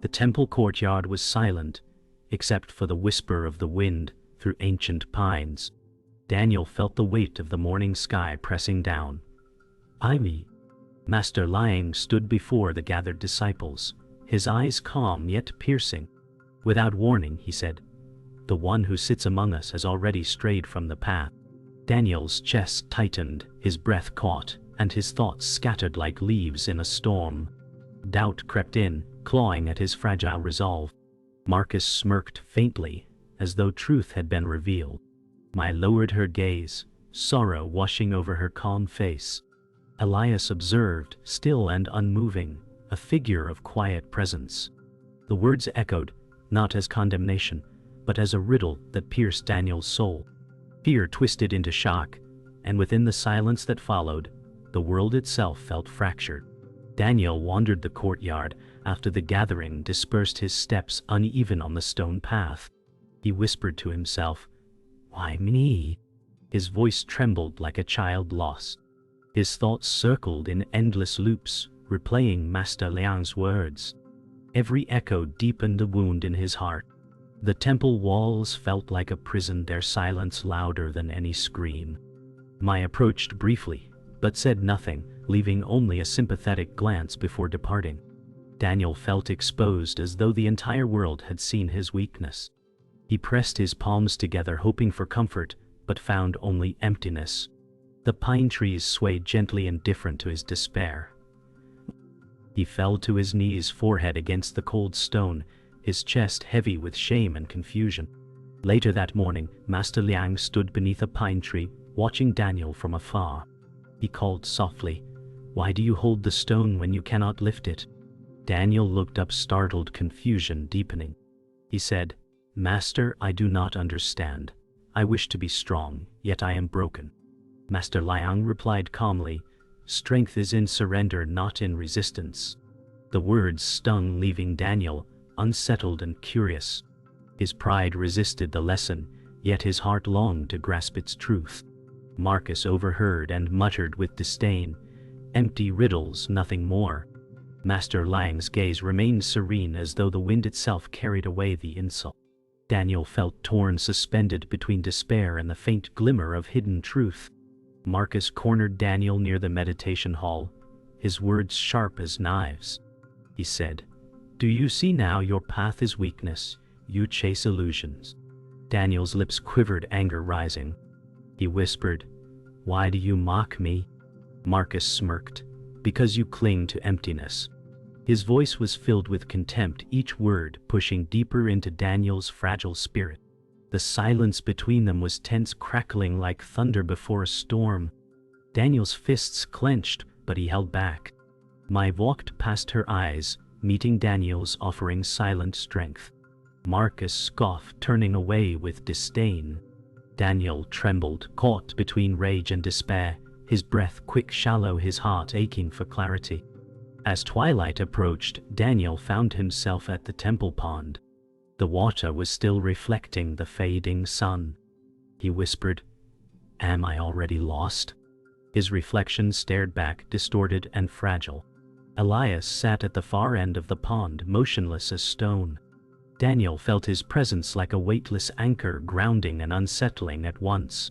The temple courtyard was silent, except for the whisper of the wind through ancient pines. Daniel felt the weight of the morning sky pressing down. "Ivy." Master Liang stood before the gathered disciples, his eyes calm yet piercing. "Without warning," he said, "the one who sits among us has already strayed from the path." Daniel's chest tightened, his breath caught, and his thoughts scattered like leaves in a storm. Doubt crept in, clawing at his fragile resolve. Marcus smirked faintly, as though truth had been revealed. Mai lowered her gaze, sorrow washing over her calm face. Elias observed, still and unmoving, a figure of quiet presence. The words echoed, not as condemnation, but as a riddle that pierced Daniel's soul. Fear twisted into shock, and within the silence that followed, the world itself felt fractured. Daniel wandered the courtyard after the gathering dispersed, his steps uneven on the stone path. He whispered to himself, "Why me?" His voice trembled like a child lost. His thoughts circled in endless loops, replaying Master Liang's words. Every echo deepened a wound in his heart. The temple walls felt like a prison, their silence louder than any scream. Mai approached briefly, but said nothing, leaving only a sympathetic glance before departing. Daniel felt exposed, as though the entire world had seen his weakness. He pressed his palms together, hoping for comfort, but found only emptiness. The pine trees swayed gently, indifferent to his despair. He fell to his knees, forehead against the cold stone, his chest heavy with shame and confusion. Later that morning, Master Liang stood beneath a pine tree, watching Daniel from afar. He called softly, "Why do you hold the stone when you cannot lift it?" Daniel looked up, startled, confusion deepening. He said, "Master, I do not understand. I wish to be strong, yet I am broken." Master Liang replied calmly, "Strength is in surrender, not in resistance." The words stung, leaving Daniel unsettled and curious. His pride resisted the lesson, yet his heart longed to grasp its truth. Marcus overheard and muttered with disdain, "Empty riddles, nothing more." Master Liang's gaze remained serene, as though the wind itself carried away the insult. Daniel felt torn, suspended between despair and the faint glimmer of hidden truth. Marcus cornered Daniel near the meditation hall, his words sharp as knives. He said, "Do you see now your path is weakness? You chase illusions." Daniel's lips quivered, anger rising. He whispered, "Why do you mock me?" Marcus smirked, "Because you cling to emptiness." His voice was filled with contempt, each word pushing deeper into Daniel's fragile spirit. The silence between them was tense, crackling like thunder before a storm. Daniel's fists clenched, but he held back. Mai walked past her eyes, meeting Daniel's, offering silent strength. Marcus scoffed, turning away with disdain. Daniel trembled, caught between rage and despair, his breath quick, shallow, his heart aching for clarity. As twilight approached, Daniel found himself at the temple pond. The water was still reflecting the fading sun. He whispered, "Am I already lost?" His reflection stared back, distorted and fragile. Elias sat at the far end of the pond, motionless as stone. Daniel felt his presence like a weightless anchor, grounding and unsettling at once.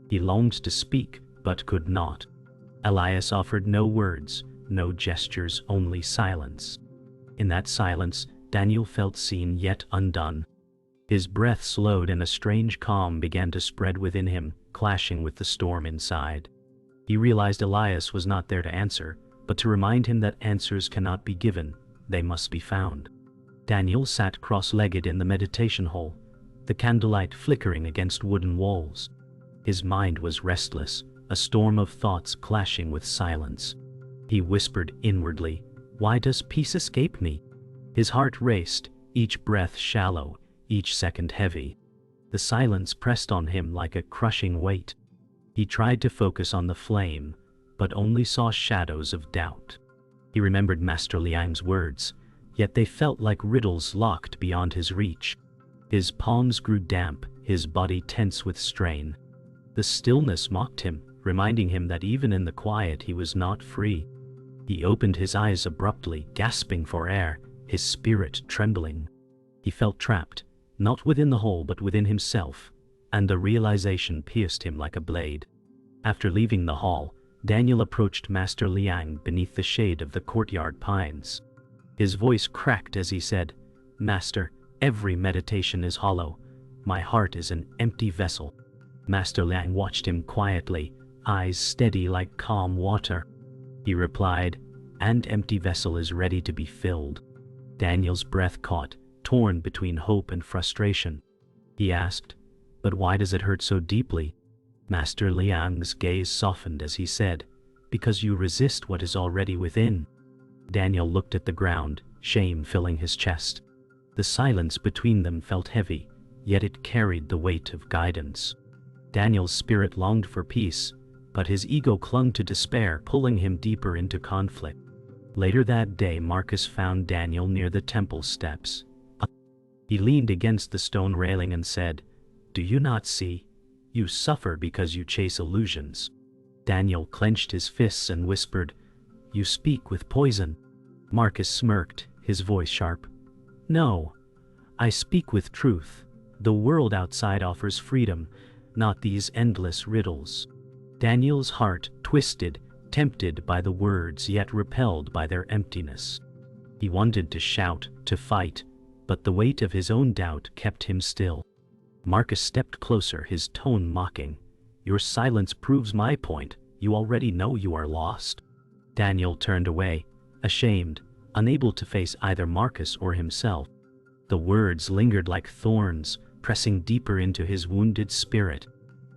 He longed to speak, but could not. Elias offered no words, no gestures, only silence. In that silence, Daniel felt seen yet undone. His breath slowed and a strange calm began to spread within him, clashing with the storm inside. He realized Elias was not there to answer, but to remind him that answers cannot be given, they must be found. Daniel sat cross-legged in the meditation hall, the candlelight flickering against wooden walls. His mind was restless, a storm of thoughts clashing with silence. He whispered inwardly, "Why does peace escape me?" His heart raced, each breath shallow, each second heavy. The silence pressed on him like a crushing weight. He tried to focus on the flame, but only saw shadows of doubt. He remembered Master Liang's words, yet they felt like riddles locked beyond his reach. His palms grew damp, his body tense with strain. The stillness mocked him, reminding him that even in the quiet he was not free. He opened his eyes abruptly, gasping for air, his spirit trembling. He felt trapped, not within the hole but within himself, and the realization pierced him like a blade. After leaving the hall, Daniel approached Master Liang beneath the shade of the courtyard pines. His voice cracked as he said, "Master, every meditation is hollow. My heart is an empty vessel." Master Liang watched him quietly, eyes steady like calm water. He replied, "An empty vessel is ready to be filled." Daniel's breath caught, torn between hope and frustration. He asked, "But why does it hurt so deeply?" Master Liang's gaze softened as he said, "Because you resist what is already within." Daniel looked at the ground, shame filling his chest. The silence between them felt heavy, yet it carried the weight of guidance. Daniel's spirit longed for peace, but his ego clung to despair, pulling him deeper into conflict. Later that day, Marcus found Daniel near the temple steps. He leaned against the stone railing and said, "Do you not see? You suffer because you chase illusions." Daniel clenched his fists and whispered, "You speak with poison." Marcus smirked, his voice sharp. "No, I speak with truth. The world outside offers freedom, not these endless riddles." Daniel's heart twisted, tempted by the words yet repelled by their emptiness. He wanted to shout, to fight, but the weight of his own doubt kept him still. Marcus stepped closer, his tone mocking. "Your silence proves my point. You already know you are lost." Daniel turned away, ashamed, unable to face either Marcus or himself. The words lingered like thorns, pressing deeper into his wounded spirit.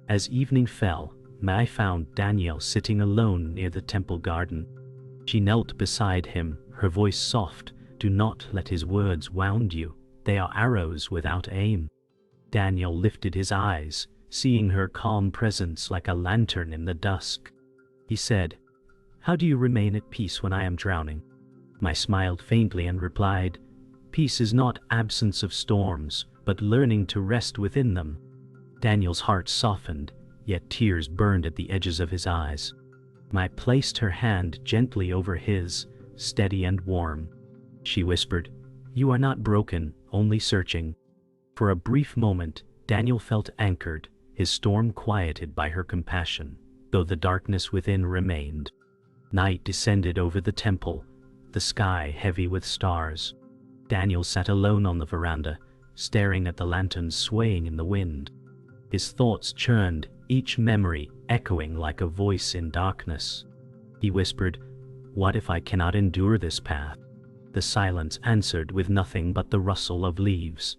As evening fell, Mai found Daniel sitting alone near the temple garden. She knelt beside him, her voice soft. "Do not let his words wound you. They are arrows without aim." Daniel lifted his eyes, seeing her calm presence like a lantern in the dusk. He said, "How do you remain at peace when I am drowning?" Mai smiled faintly and replied, "Peace is not absence of storms, but learning to rest within them." Daniel's heart softened, yet tears burned at the edges of his eyes. Mai placed her hand gently over his, steady and warm. She whispered, "You are not broken, only searching." For a brief moment, Daniel felt anchored, his storm quieted by her compassion, though the darkness within remained. Night descended over the temple, the sky heavy with stars. Daniel sat alone on the veranda, staring at the lanterns swaying in the wind. His thoughts churned, each memory echoing like a voice in darkness. He whispered, "What if I cannot endure this path?" The silence answered with nothing but the rustle of leaves.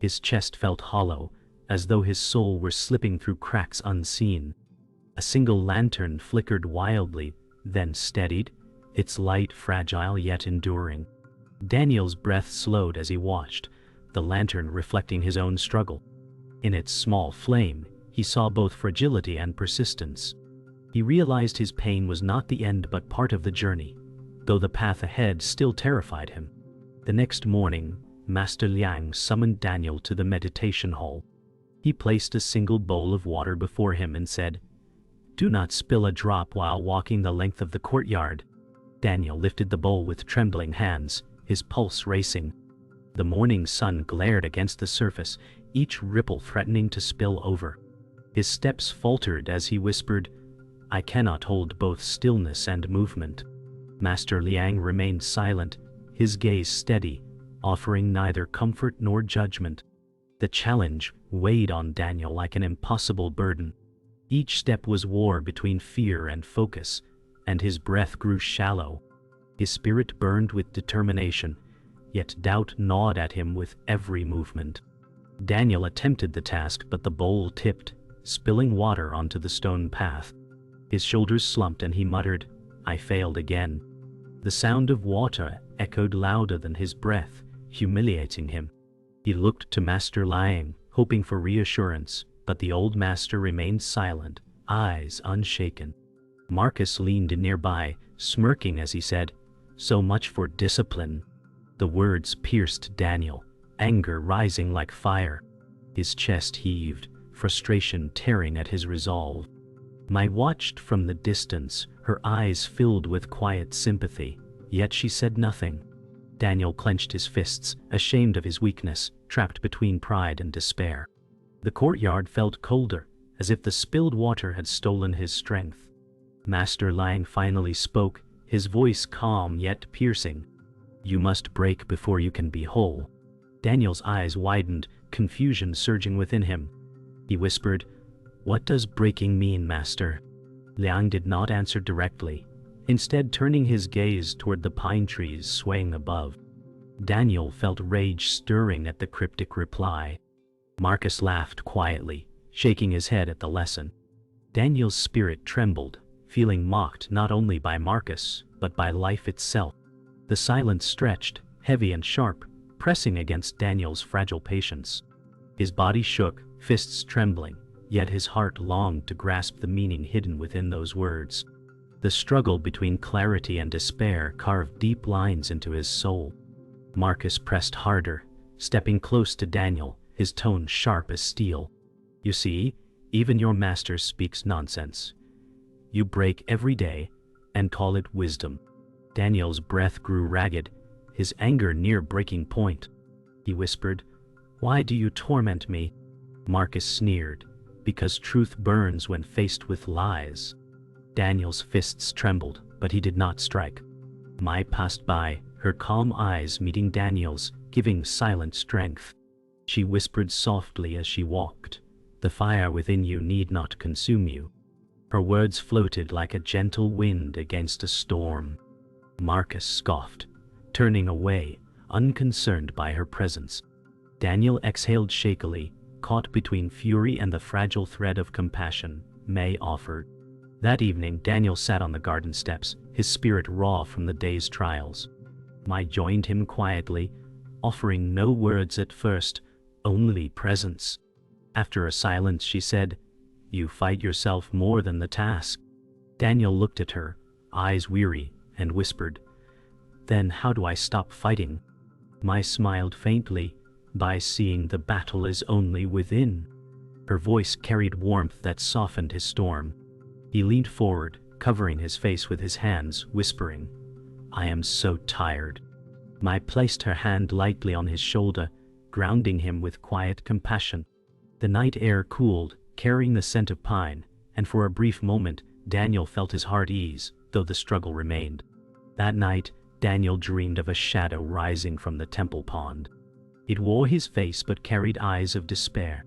His chest felt hollow, as though his soul were slipping through cracks unseen. A single lantern flickered wildly, then steadied, its light fragile yet enduring. Daniel's breath slowed as he watched, the lantern reflecting his own struggle. In its small flame, he saw both fragility and persistence. He realized his pain was not the end but part of the journey, though the path ahead still terrified him. The next morning, Master Liang summoned Daniel to the meditation hall. He placed a single bowl of water before him and said, "Do not spill a drop while walking the length of the courtyard." Daniel lifted the bowl with trembling hands, his pulse racing. The morning sun glared against the surface, each ripple threatening to spill over. His steps faltered as he whispered, "I cannot hold both stillness and movement." Master Liang remained silent, his gaze steady, offering neither comfort nor judgment. The challenge weighed on Daniel like an impossible burden. Each step was war between fear and focus, and his breath grew shallow. His spirit burned with determination, yet doubt gnawed at him with every movement. Daniel attempted the task, but the bowl tipped, spilling water onto the stone path. His shoulders slumped and he muttered, "I failed again." The sound of water echoed louder than his breath, humiliating him. He looked to Master Liang, hoping for reassurance, but the old master remained silent, eyes unshaken. Marcus leaned nearby, smirking as he said, "So much for discipline." The words pierced Daniel, anger rising like fire. His chest heaved, frustration tearing at his resolve. Mai watched from the distance, her eyes filled with quiet sympathy, yet she said nothing. Daniel clenched his fists, ashamed of his weakness, trapped between pride and despair. The courtyard felt colder, as if the spilled water had stolen his strength. Master Liang finally spoke, his voice calm yet piercing. "You must break before you can be whole." Daniel's eyes widened, confusion surging within him. He whispered, "What does breaking mean, Master?" Liang did not answer directly, instead turning his gaze toward the pine trees swaying above. Daniel felt rage stirring at the cryptic reply. Marcus laughed quietly, shaking his head at the lesson. Daniel's spirit trembled, feeling mocked not only by Marcus, but by life itself. The silence stretched, heavy and sharp, pressing against Daniel's fragile patience. His body shook, fists trembling, yet his heart longed to grasp the meaning hidden within those words. The struggle between clarity and despair carved deep lines into his soul. Marcus pressed harder, stepping close to Daniel, his tone sharp as steel. "You see, even your master speaks nonsense. You break every day and call it wisdom." Daniel's breath grew ragged, his anger near breaking point. He whispered, "Why do you torment me?" Marcus sneered, "Because truth burns when faced with lies." Daniel's fists trembled, but he did not strike. Mai passed by, her calm eyes meeting Daniel's, giving silent strength. She whispered softly as she walked, "The fire within you need not consume you." Her words floated like a gentle wind against a storm. Marcus scoffed, turning away, unconcerned by her presence. Daniel exhaled shakily, caught between fury and the fragile thread of compassion May offered. That evening, Daniel sat on the garden steps, his spirit raw from the day's trials. Mai joined him quietly, offering no words at first, only presence. After a silence, she said, "You fight yourself more than the task." Daniel looked at her, eyes weary, and whispered, "Then how do I stop fighting?" Mai smiled faintly, "By seeing the battle is only within." Her voice carried warmth that softened his storm. He leaned forward, covering his face with his hands, whispering, "I am so tired." Mai placed her hand lightly on his shoulder, grounding him with quiet compassion. The night air cooled, carrying the scent of pine, and for a brief moment, Daniel felt his heart ease, though the struggle remained. That night, Daniel dreamed of a shadow rising from the temple pond. It wore his face but carried eyes of despair.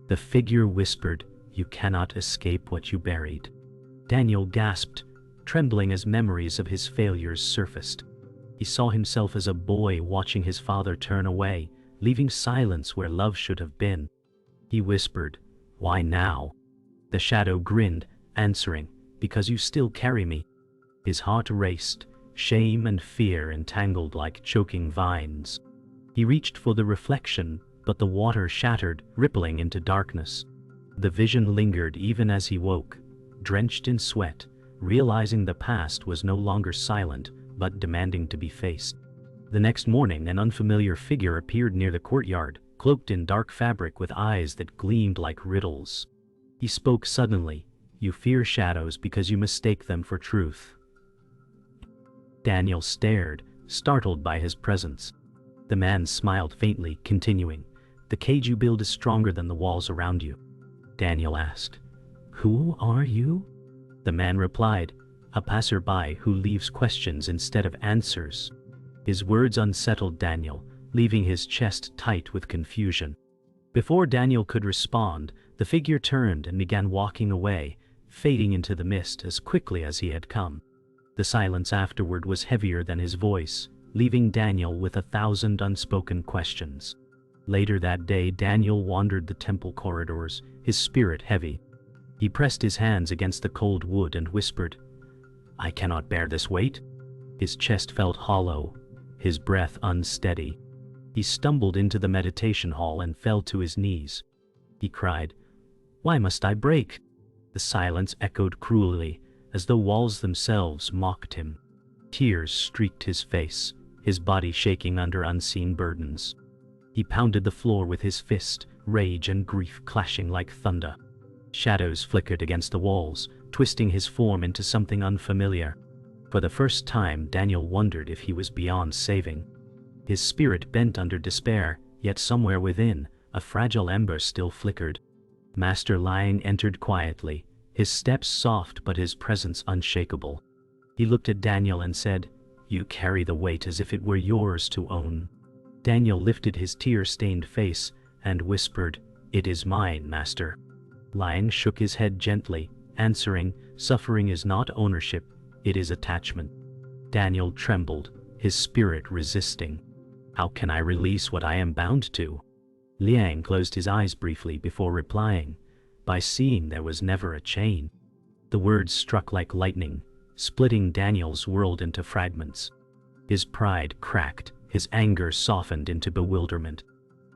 The figure whispered, "You cannot escape what you buried." Daniel gasped, trembling as memories of his failures surfaced. He saw himself as a boy watching his father turn away, leaving silence where love should have been. He whispered, "Why now?" The shadow grinned, answering, "Because you still carry me." His heart raced, shame and fear entangled like choking vines. He reached for the reflection, but the water shattered, rippling into darkness. The vision lingered even as he woke, drenched in sweat, realizing the past was no longer silent, but demanding to be faced. The next morning, an unfamiliar figure appeared near the courtyard, cloaked in dark fabric with eyes that gleamed like riddles. He spoke suddenly, "You fear shadows because you mistake them for truth." Daniel stared, startled by his presence. The man smiled faintly, continuing, "The cage you build is stronger than the walls around you." Daniel asked, "Who are you?" The man replied, "A passerby who leaves questions instead of answers." His words unsettled Daniel, leaving his chest tight with confusion. Before Daniel could respond, the figure turned and began walking away, fading into the mist as quickly as he had come. The silence afterward was heavier than his voice, leaving Daniel with 1,000 unspoken questions. Later that day, Daniel wandered the temple corridors, his spirit heavy. He pressed his hands against the cold wood and whispered, "I cannot bear this weight." His chest felt hollow, his breath unsteady. He stumbled into the meditation hall and fell to his knees. He cried, "Why must I break?" The silence echoed cruelly, as though walls themselves mocked him. Tears streaked his face, his body shaking under unseen burdens. He pounded the floor with his fist, rage and grief clashing like thunder. Shadows flickered against the walls, twisting his form into something unfamiliar. For the first time, Daniel wondered if he was beyond saving. His spirit bent under despair, yet somewhere within, a fragile ember still flickered. Master Liang entered quietly, his steps soft but his presence unshakable. He looked at Daniel and said, "You carry the weight as if it were yours to own." Daniel lifted his tear-stained face and whispered, "It is mine, Master." Liang shook his head gently, answering, "Suffering is not ownership, it is attachment." Daniel trembled, his spirit resisting. "How can I release what I am bound to?" Liang closed his eyes briefly before replying, "By seeing there was never a chain." The words struck like lightning, splitting Daniel's world into fragments. His pride cracked, his anger softened into bewilderment.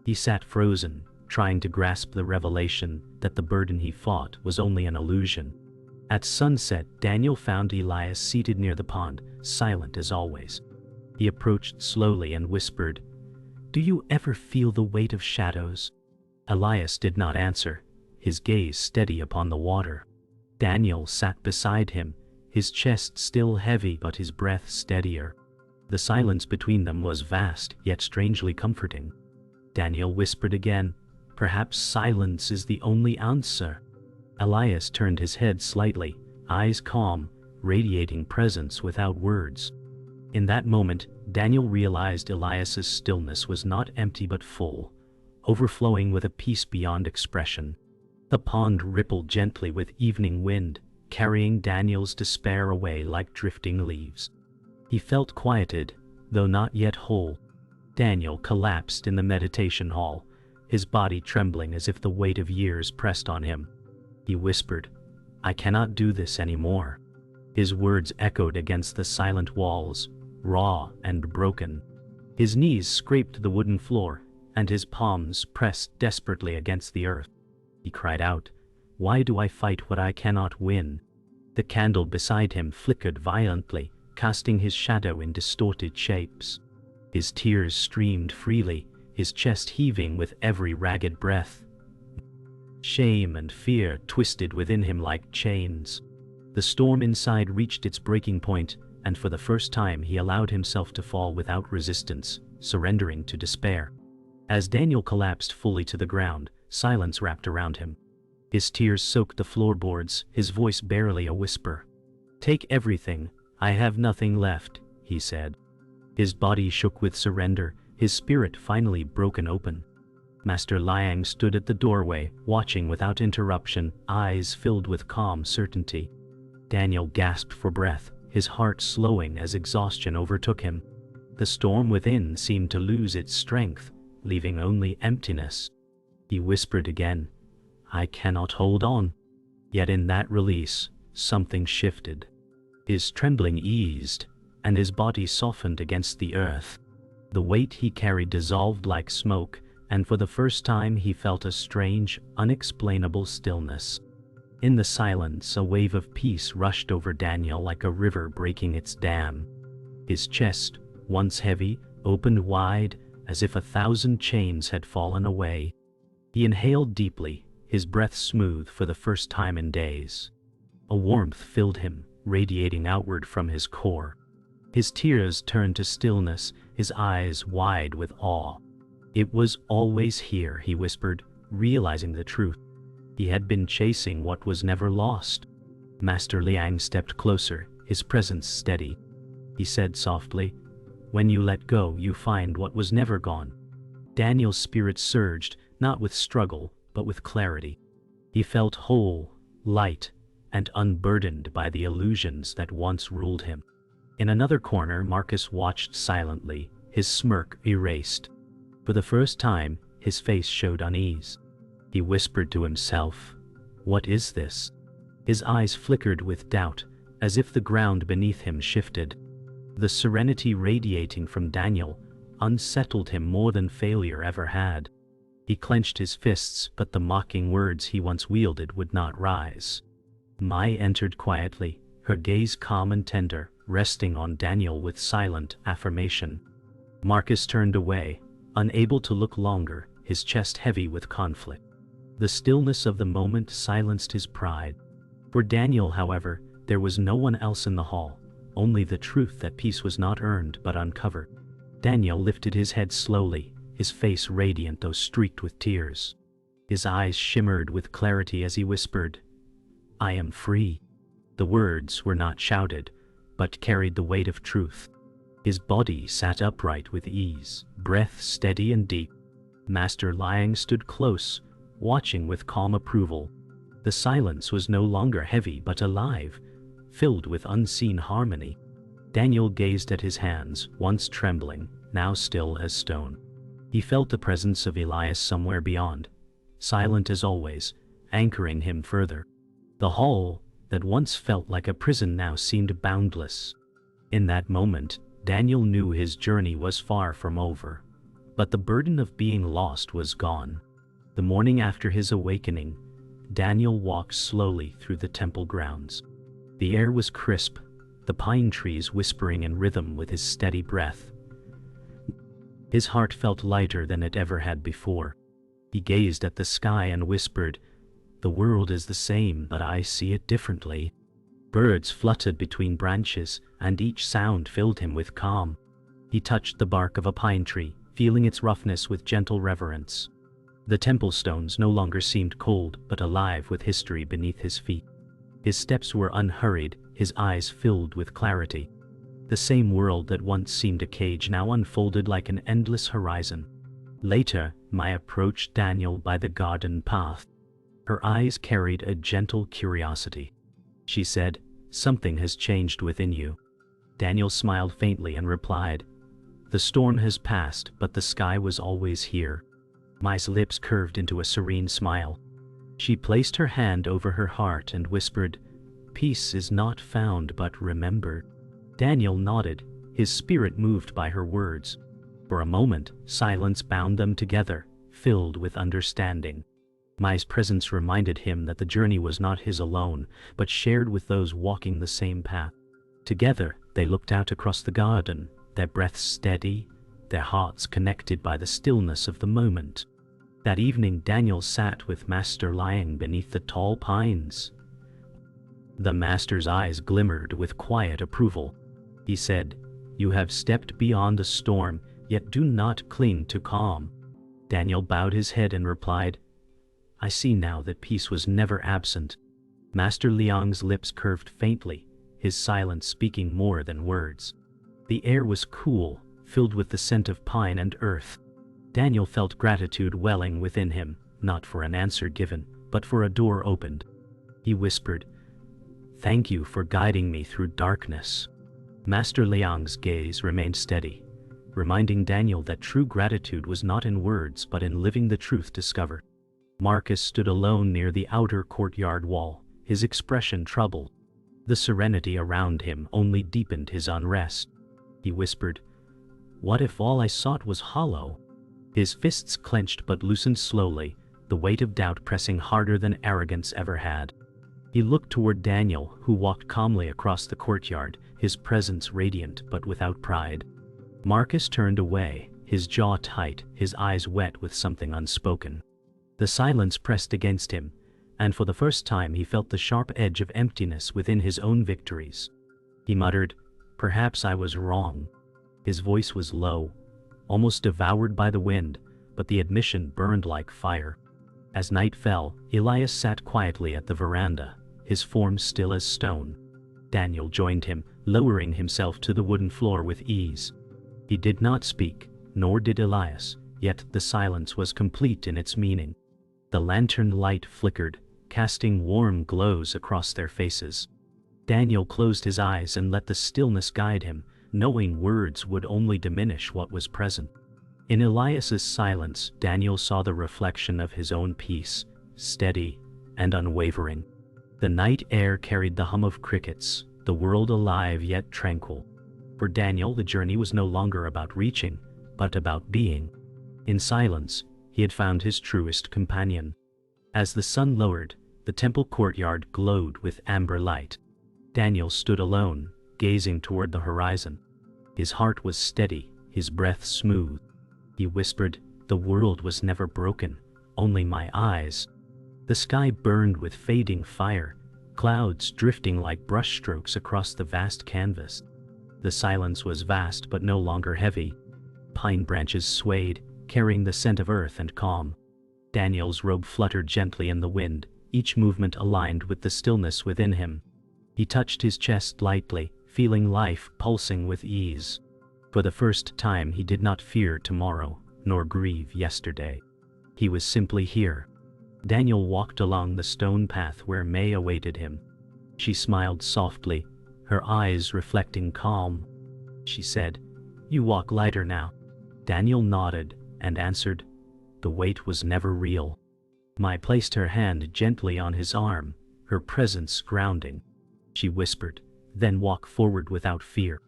He sat frozen, trying to grasp the revelation that the burden he fought was only an illusion. At sunset, Daniel found Elias seated near the pond, silent as always. He approached slowly and whispered, "Do you ever feel the weight of shadows?" Elias did not answer, his gaze steady upon the water. Daniel sat beside him, his chest still heavy but his breath steadier. The silence between them was vast, yet strangely comforting. Daniel whispered again, "Perhaps silence is the only answer." Elias turned his head slightly, eyes calm, radiating presence without words. In that moment, Daniel realized Elias's stillness was not empty but full, overflowing with a peace beyond expression. The pond rippled gently with evening wind, carrying Daniel's despair away like drifting leaves. He felt quieted, though not yet whole. Daniel collapsed in the meditation hall, his body trembling as if the weight of years pressed on him. He whispered, "I cannot do this anymore." His words echoed against the silent walls, raw and broken. His knees scraped the wooden floor, and his palms pressed desperately against the earth. He cried out, "Why do I fight what I cannot win?" The candle beside him flickered violently, casting his shadow in distorted shapes. His tears streamed freely, his chest heaving with every ragged breath. Shame and fear twisted within him like chains. The storm inside reached its breaking point, and for the first time he allowed himself to fall without resistance, surrendering to despair. As Daniel collapsed fully to the ground, silence wrapped around him. His tears soaked the floorboards, his voice barely a whisper. "Take everything, I have nothing left," he said. His body shook with surrender, his spirit finally broken open. Master Liang stood at the doorway, watching without interruption, eyes filled with calm certainty. Daniel gasped for breath, his heart slowing as exhaustion overtook him. The storm within seemed to lose its strength, leaving only emptiness. He whispered again, "I cannot hold on." Yet in that release, something shifted. His trembling eased, and his body softened against the earth. The weight he carried dissolved like smoke, and for the first time he felt a strange, unexplainable stillness. In the silence, a wave of peace rushed over Daniel like a river breaking its dam. His chest, once heavy, opened wide, as if 1,000 chains had fallen away. He inhaled deeply, his breath smooth for the first time in days. A warmth filled him, radiating outward from his core. His tears turned to stillness, his eyes wide with awe. "It was always here," he whispered, realizing the truth. He had been chasing what was never lost. Master Liang stepped closer, his presence steady. He said softly, "When you let go, you find what was never gone." Daniel's spirit surged, not with struggle, but with clarity. He felt whole, light, and unburdened by the illusions that once ruled him. In another corner, Marcus watched silently, his smirk erased. For the first time, his face showed unease. He whispered to himself, "What is this?" His eyes flickered with doubt, as if the ground beneath him shifted. The serenity radiating from Daniel unsettled him more than failure ever had. He clenched his fists, but the mocking words he once wielded would not rise. Mai entered quietly, her gaze calm and tender, resting on Daniel with silent affirmation. Marcus turned away, unable to look longer, his chest heavy with conflict. The stillness of the moment silenced his pride. For Daniel, however, there was no one else in the hall, only the truth that peace was not earned but uncovered. Daniel lifted his head slowly, his face radiant though streaked with tears. His eyes shimmered with clarity as he whispered, "I am free." The words were not shouted, but carried the weight of truth. His body sat upright with ease, breath steady and deep. Master Liang stood close, watching with calm approval. The silence was no longer heavy but alive, filled with unseen harmony. Daniel gazed at his hands, once trembling, now still as stone. He felt the presence of Elias somewhere beyond, silent as always, anchoring him further. The hall, that once felt like a prison, now seemed boundless. In that moment, Daniel knew his journey was far from over. But the burden of being lost was gone. The morning after his awakening, Daniel walked slowly through the temple grounds. The air was crisp, the pine trees whispering in rhythm with his steady breath. His heart felt lighter than it ever had before. He gazed at the sky and whispered, "The world is the same, but I see it differently." Birds fluttered between branches, and each sound filled him with calm. He touched the bark of a pine tree, feeling its roughness with gentle reverence. The temple stones no longer seemed cold, but alive with history beneath his feet. His steps were unhurried, his eyes filled with clarity. The same world that once seemed a cage now unfolded like an endless horizon. Later, Maya approached Daniel by the garden path. Her eyes carried a gentle curiosity. She said, "Something has changed within you." Daniel smiled faintly and replied, "The storm has passed, but the sky was always here." Maya's lips curved into a serene smile. She placed her hand over her heart and whispered, "Peace is not found but remembered." Daniel nodded, his spirit moved by her words. For a moment, silence bound them together, filled with understanding. Maya's presence reminded him that the journey was not his alone, but shared with those walking the same path. Together, they looked out across the garden, their breaths steady, their hearts connected by the stillness of the moment. That evening, Daniel sat with Master Liang beneath the tall pines. The master's eyes glimmered with quiet approval. He said, "You have stepped beyond the storm, yet do not cling to calm." Daniel bowed his head and replied, "I see now that peace was never absent." Master Liang's lips curved faintly, his silence speaking more than words. The air was cool, filled with the scent of pine and earth. Daniel felt gratitude welling within him, not for an answer given, but for a door opened. He whispered, "Thank you for guiding me through darkness." Master Liang's gaze remained steady, reminding Daniel that true gratitude was not in words but in living the truth discovered. Marcus stood alone near the outer courtyard wall, his expression troubled. The serenity around him only deepened his unrest. He whispered, "What if all I sought was hollow?" His fists clenched but loosened slowly, the weight of doubt pressing harder than arrogance ever had. He looked toward Daniel, who walked calmly across the courtyard, his presence radiant but without pride. Marcus turned away, his jaw tight, his eyes wet with something unspoken. The silence pressed against him, and for the first time he felt the sharp edge of emptiness within his own victories. He muttered, "Perhaps I was wrong." His voice was low, almost devoured by the wind, but the admission burned like fire. As night fell, Elias sat quietly at the veranda, his form still as stone. Daniel joined him, lowering himself to the wooden floor with ease. He did not speak, nor did Elias, yet the silence was complete in its meaning. The lantern light flickered, casting warm glows across their faces. Daniel closed his eyes and let the stillness guide him, knowing words would only diminish what was present. In Elias's silence, Daniel saw the reflection of his own peace, steady and unwavering. The night air carried the hum of crickets, the world alive yet tranquil. For Daniel, the journey was no longer about reaching, but about being. In silence, he had found his truest companion. As the sun lowered, the temple courtyard glowed with amber light. Daniel stood alone, gazing toward the horizon. His heart was steady, his breath smooth. He whispered, "The world was never broken, only my eyes." The sky burned with fading fire, clouds drifting like brushstrokes across the vast canvas. The silence was vast but no longer heavy. pine branches swayed, carrying the scent of earth and calm. Daniel's robe fluttered gently in the wind, each movement aligned with the stillness within him. He touched his chest lightly, feeling life pulsing with ease. For the first time he did not fear tomorrow, nor grieve yesterday. He was simply here. Daniel walked along the stone path where May awaited him. She smiled softly, her eyes reflecting calm. She said, "You walk lighter now." Daniel nodded and answered, "The weight was never real." Mai placed her hand gently on his arm, her presence grounding. She whispered, "Then walk forward without fear."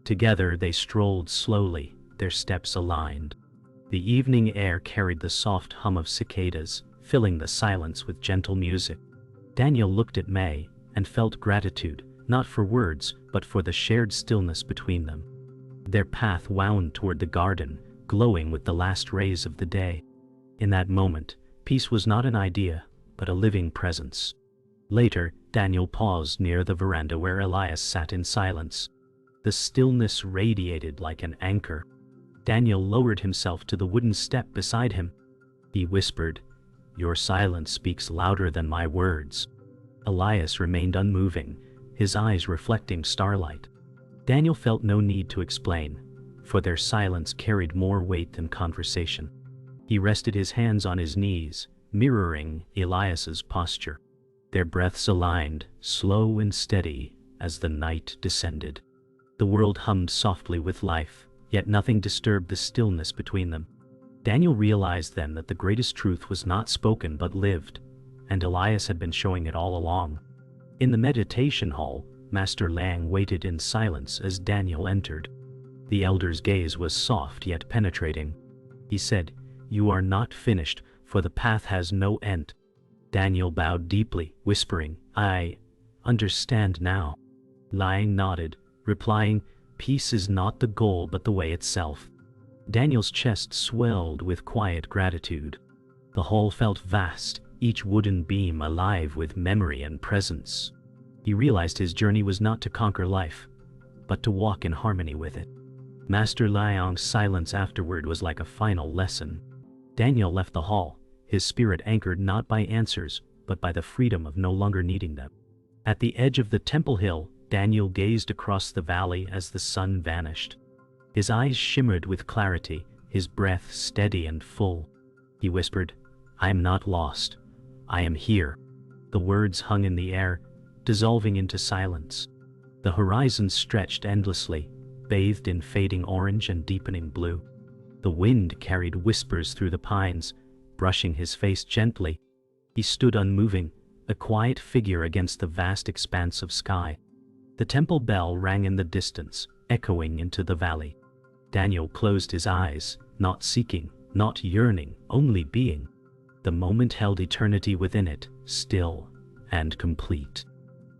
Together they strolled slowly, their steps aligned. The evening air carried the soft hum of cicadas, filling the silence with gentle music. Daniel looked at May and felt gratitude, not for words, but for the shared stillness between them. Their path wound toward the garden, glowing with the last rays of the day. In that moment, peace was not an idea, but a living presence. Later, Daniel paused near the veranda where Elias sat in silence. The stillness radiated like an anchor. Daniel lowered himself to the wooden step beside him. He whispered, "Your silence speaks louder than my words." Elias remained unmoving, his eyes reflecting starlight. Daniel felt no need to explain, for their silence carried more weight than conversation. He rested his hands on his knees, mirroring Elias's posture. Their breaths aligned, slow and steady, as the night descended. The world hummed softly with life, yet nothing disturbed the stillness between them. Daniel realized then that the greatest truth was not spoken but lived, and Elias had been showing it all along. In the meditation hall, Master Liang waited in silence as Daniel entered. The elder's gaze was soft yet penetrating. He said, "You are not finished, for the path has no end." Daniel bowed deeply, whispering, "I understand now." Liang nodded, replying, "Peace is not the goal but the way itself." Daniel's chest swelled with quiet gratitude. The hall felt vast, each wooden beam alive with memory and presence. He realized his journey was not to conquer life, but to walk in harmony with it. Master Liang's silence afterward was like a final lesson. Daniel left the hall, his spirit anchored not by answers, but by the freedom of no longer needing them. At the edge of the temple hill, Daniel gazed across the valley as the sun vanished. His eyes shimmered with clarity, his breath steady and full. He whispered, "I am not lost. I am here." The words hung in the air, dissolving into silence. The horizon stretched endlessly, bathed in fading orange and deepening blue. The wind carried whispers through the pines, brushing his face gently. He stood unmoving, a quiet figure against the vast expanse of sky. The temple bell rang in the distance, echoing into the valley. Daniel closed his eyes, not seeking, not yearning, only being. The moment held eternity within it, still and complete.